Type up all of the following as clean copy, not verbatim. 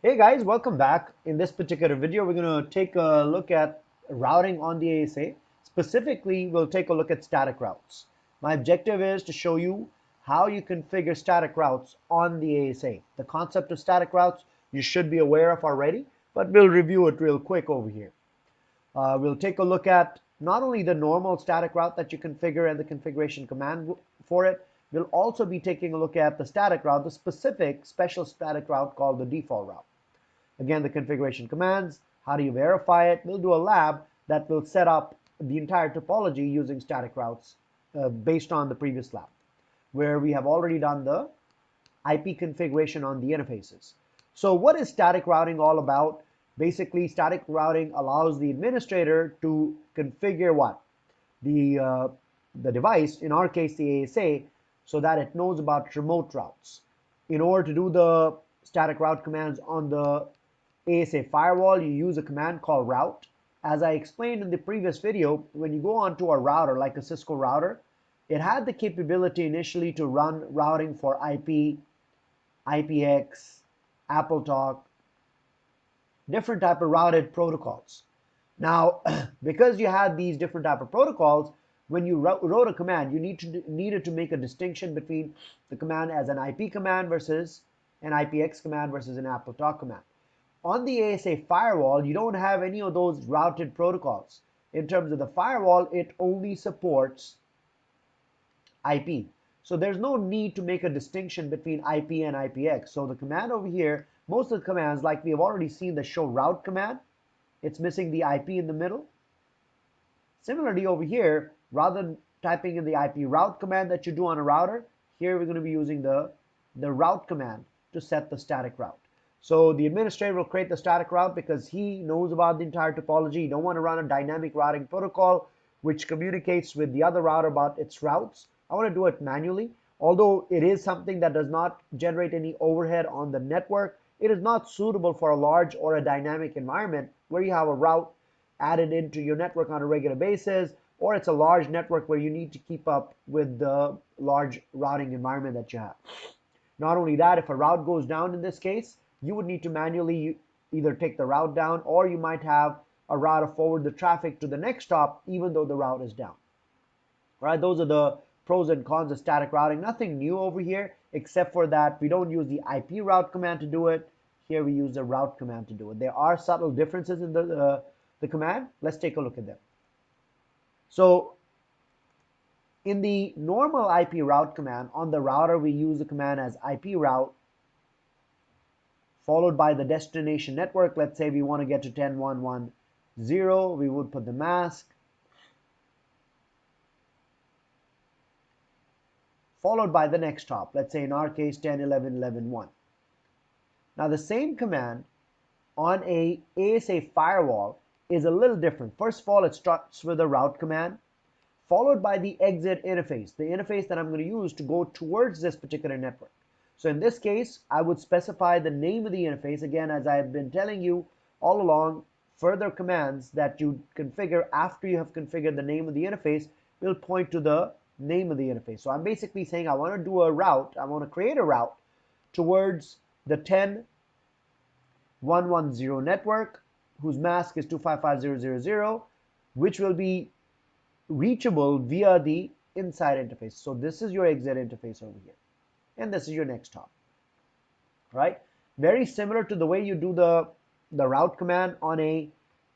Hey guys, welcome back. In this particular video, we're going to take a look at routing on the ASA. Specifically, we'll take a look at static routes. My objective is to show you how you configure static routes on the ASA. The concept of static routes you should be aware of already, but we'll review it real quick over here. We'll take a look at not only the normal static route that you configure and the configuration command for it, we'll also be taking a look at the static route, the specific special static route called the default route. Again, the configuration commands, how do you verify it? We'll do a lab that will set up the entire topology using static routes based on the previous lab, where we have already done the IP configuration on the interfaces. So what is static routing all about? Basically, static routing allows the administrator to configure what? The device, in our case the ASA, so that it knows about remote routes. In order to do the static route commands on the ASA firewall, you use a command called route. As I explained in the previous video, when you go onto a router like a Cisco router, it had the capability initially to run routing for IP, IPX, AppleTalk, different type of routed protocols. Now, because you had these different type of protocols, when you wrote a command, you needed to make a distinction between the command as an IP command versus an IPX command versus an AppleTalk command. On the ASA firewall, you don't have any of those routed protocols. In terms of the firewall, it only supports IP. So there's no need to make a distinction between IP and IPX. So the command over here, most of the commands, like we have already seen the show route command, it's missing the IP in the middle. Similarly over here, rather than typing in the IP route command that you do on a router, here we're going to be using the route command to set the static route. So the administrator will create the static route because he knows about the entire topology. You don't want to run a dynamic routing protocol which communicates with the other router about its routes. I want to do it manually. Although it is something that does not generate any overhead on the network, it is not suitable for a large or a dynamic environment where you have a route added into your network on a regular basis, or it's a large network where you need to keep up with the large routing environment that you have. Not only that, if a route goes down in this case, you would need to manually either take the route down, or you might have a router forward the traffic to the next stop even though the route is down. All right, those are the pros and cons of static routing. Nothing new over here, except for that we don't use the IP route command to do it. Here we use the route command to do it. There are subtle differences in the command. Let's take a look at them. So in the normal IP route command, on the router we use the command as IP route followed by the destination network. Let's say we want to get to 10.1.1.0. We would put the mask followed by the next hop. Let's say in our case 10.11.11.1. Now the same command on a ASA firewall is a little different. First of all, it starts with a route command followed by the exit interface, the interface that I'm going to use to go towards this particular network. So in this case, I would specify the name of the interface. Again, as I've been telling you all along, further commands that you configure after you have configured the name of the interface will point to the name of the interface. So I'm basically saying I want to do a route, I want to create a route towards the 10.1.1.0 network whose mask is 255.0.0.0, which will be reachable via the inside interface. So this is your exit interface over here, and this is your next hop, right? Very similar to the way you do the route command on a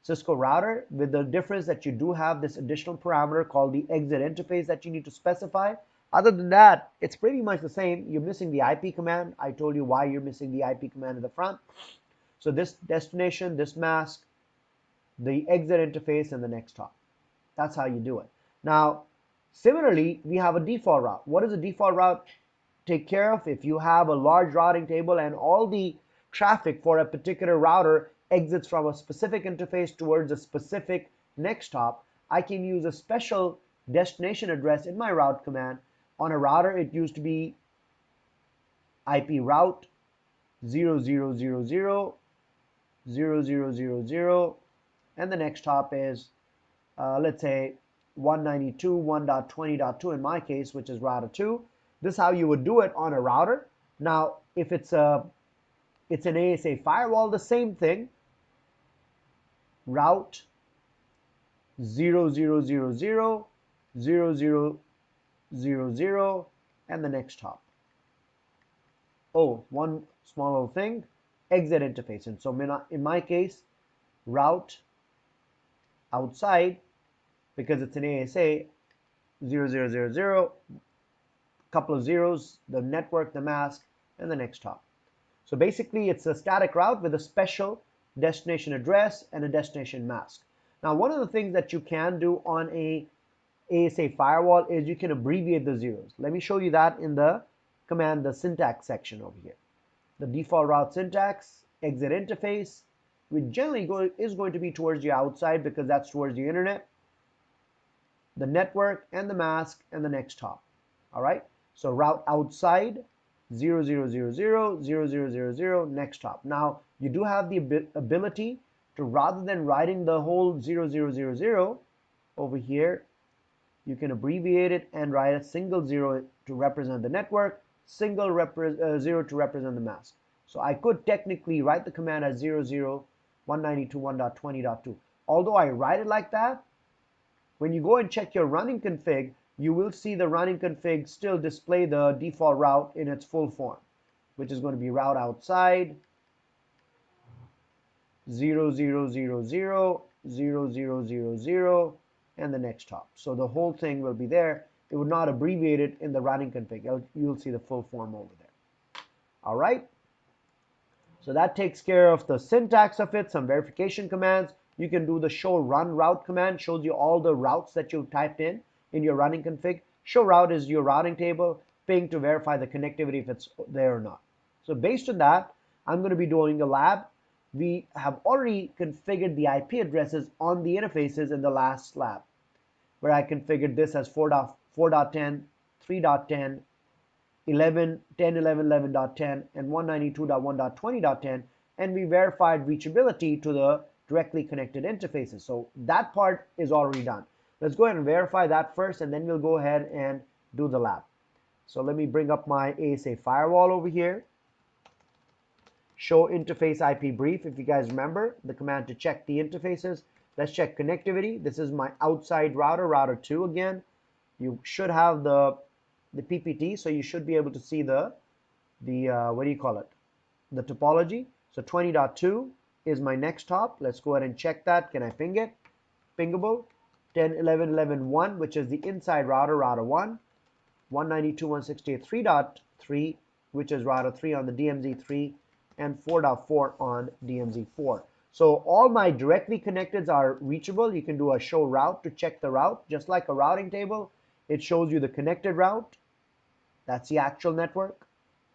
Cisco router, with the difference that you do have this additional parameter called the exit interface that you need to specify. Other than that, it's pretty much the same. You're missing the IP command. I told you why you're missing the IP command at the front. So this destination, this mask, the exit interface, and the next hop. That's how you do it. Now, similarly, we have a default route. What does a default route take care of? If you have a large routing table and all the traffic for a particular router exits from a specific interface towards a specific next hop, I can use a special destination address in my route command. On a router, it used to be IP route 0000 and the next hop is let's say 192.1.20.2 in my case, which is router 2. This is how you would do it on a router. Now, if it's a it's an ASA firewall, the same thing. Route 0000, 0000, and the next hop. Oh, one small little thing, exit interface. And so in my case, route outside, because it's an ASA, 0000, couple of zeros, the network, the mask, and the next hop. So basically, it's a static route with a special destination address and a destination mask. Now, one of the things that you can do on a ASA firewall is you can abbreviate the zeros. Let me show you that in the command, the syntax section over here. The default route syntax, exit interface, which generally is going to be towards the outside because that's towards the internet, the network, and the mask, and the next hop. All right, so route outside, 0000, next hop. Now, you do have the ability to, rather than writing the whole 0000 over here, you can abbreviate it and write a single 0 to represent the network, single 0 to represent the mask. So I could technically write the command as 00.192.1.20.2. Although I write it like that, when you go and check your running config, you will see the running config still display the default route in its full form, which is going to be route outside 0000, and the next hop. So the whole thing will be there. It would not abbreviate it in the running config. You'll see the full form over there. All right. So that takes care of the syntax of it, some verification commands. You can do the show run route command, shows you all the routes that you typed in your running config. Show route is your routing table, ping to verify the connectivity if it's there or not. So based on that, I'm going to be doing a lab. We have already configured the IP addresses on the interfaces in the last lab, where I configured this as 4.4.10, 3.10, 10.11.11.10, and 192.1.20.10, and we verified reachability to the directly connected interfaces. So that part is already done. Let's go ahead and verify that first, and then we'll go ahead and do the lab. So let me bring up my ASA firewall over here. Show interface IP brief. If you guys remember the command to check the interfaces, let's check connectivity. This is my outside router, router 2 again. You should have the PPT, so you should be able to see the what do you call it? The topology. So 20.2 is my next hop. Let's go ahead and check that. Can I ping it? Pingable. 10.11.11.1, which is the inside router, router 1. 192.168.3.3, which is router 3 on the DMZ3, and 4.4 on DMZ4. So all my directly connecteds are reachable. You can do a show route to check the route, just like a routing table. It shows you the connected route. That's the actual network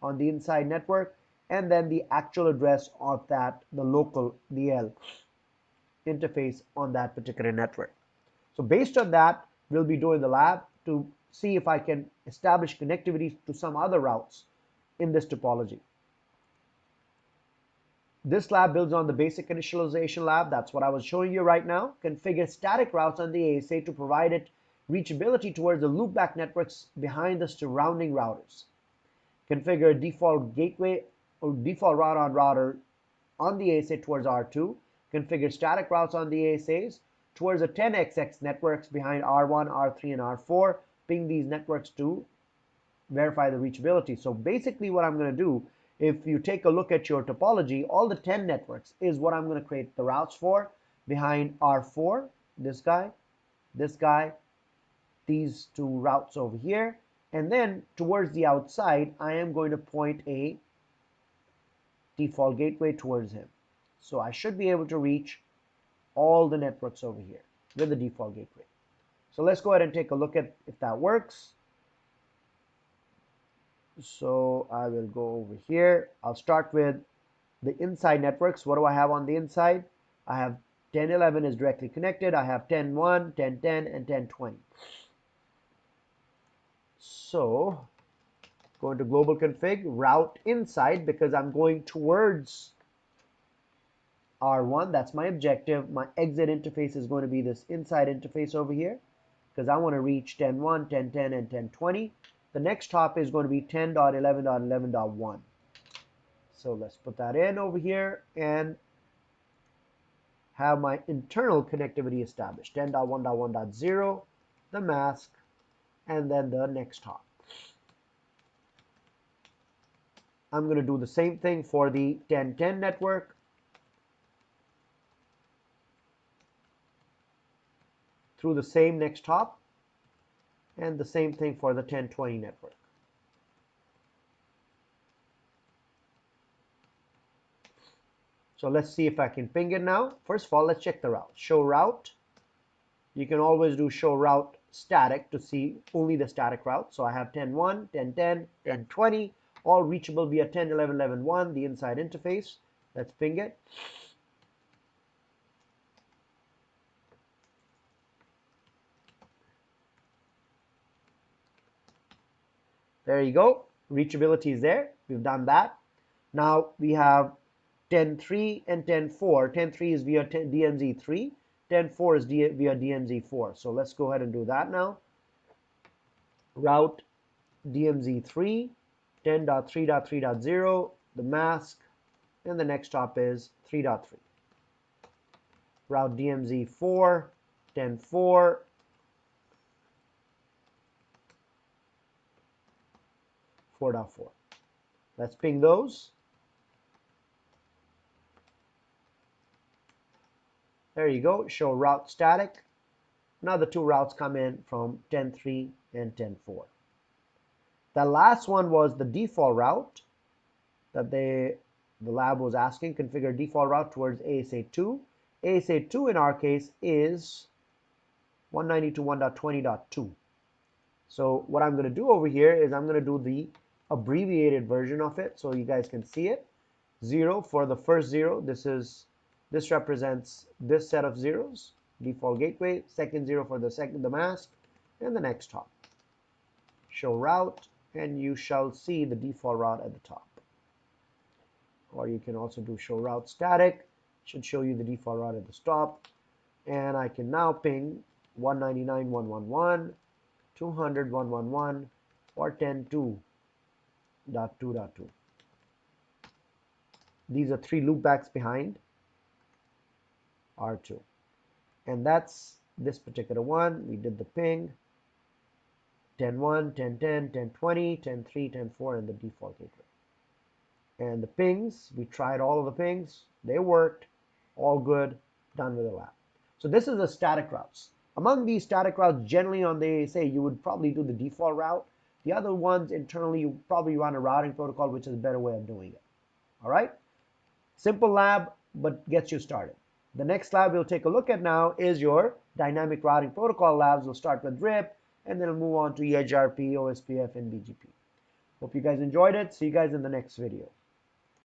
on the inside network, and then the actual address of that, the local DL interface on that particular network. So based on that, we'll be doing the lab to see if I can establish connectivity to some other routes in this topology. This lab builds on the basic initialization lab. That's what I was showing you right now. Configure static routes on the ASA to provide it reachability towards the loopback networks behind the surrounding routers. Configure default gateway or default route on router on the ASA towards R2. Configure static routes on the ASAs towards the 10xx networks behind R1, R3, and R4. Ping these networks to verify the reachability. So basically what I'm going to do, if you take a look at your topology, all the 10 networks is what I'm going to create the routes for behind R4, this guy, these two routes over here. And then towards the outside, I am going to point a default gateway towards him. So I should be able to reach all the networks over here with the default gateway. So let's go ahead and take a look at if that works. So I will go over here. I'll start with the inside networks. What do I have on the inside? I have 10.11 is directly connected. I have 10.1, 10.10, and 10.20. So go into global config, route inside, because I'm going towards R1. That's my objective. My exit interface is going to be this inside interface over here, because I want to reach 10.1, 10.10, and 10.20. The next hop is going to be 10.11.11.1. So let's put that in over here and have my internal connectivity established. 10.1.1.0, the mask, and then the next hop. I'm going to do the same thing for the 10.10 network. Through the same next hop, and the same thing for the 10.20 network. So let's see if I can ping it now. First of all, let's check the route. Show route. You can always do show route static to see only the static route. So I have 10.1, 10.10, 10.20, all reachable via 10.11.11.1, the inside interface. Let's ping it. There you go. Reachability is there. We've done that. Now we have 10.3 and 10.4. 10.3 is via DMZ3. 10.4 is via DMZ4. So let's go ahead and do that now. Route DMZ3, 10.3.3.0, the mask, and the next hop is 3.3. Route DMZ4, 10.4, 4.4. Let's ping those. There you go. Show route static. Now the two routes come in from 10.3 and 10.4. The last one was the default route that the lab was asking. Configure default route towards ASA2. ASA2 in our case is 192.1.20.2. So what I'm going to do over here is I'm going to do the abbreviated version of it so you guys can see it. 0 for the first 0. This represents this set of zeros, default gateway. Second 0 for the mask, and the next hop. Show route, and you shall see the default route at the top. Or you can also do show route static. Should show you the default route at the top. And I can now ping 199.111, 200.111, or 10.2.2.2. These are 3 loopbacks behind R2. And that's this particular one. We did the ping. 10.1, 10.10, 10.20, 10.3, 10.4, and the default gateway. And the pings, we tried all of the pings. They worked. All good. Done with the lab. So this is the static routes. Among these static routes, generally on the ASA, you would probably do the default route. The other ones, internally, you probably run a routing protocol, which is a better way of doing it. All right? Simple lab, but gets you started. The next lab we'll take a look at now is your dynamic routing protocol labs. We'll start with RIP, and then we'll move on to EdgeRP, OSPF, and BGP. Hope you guys enjoyed it. See you guys in the next video.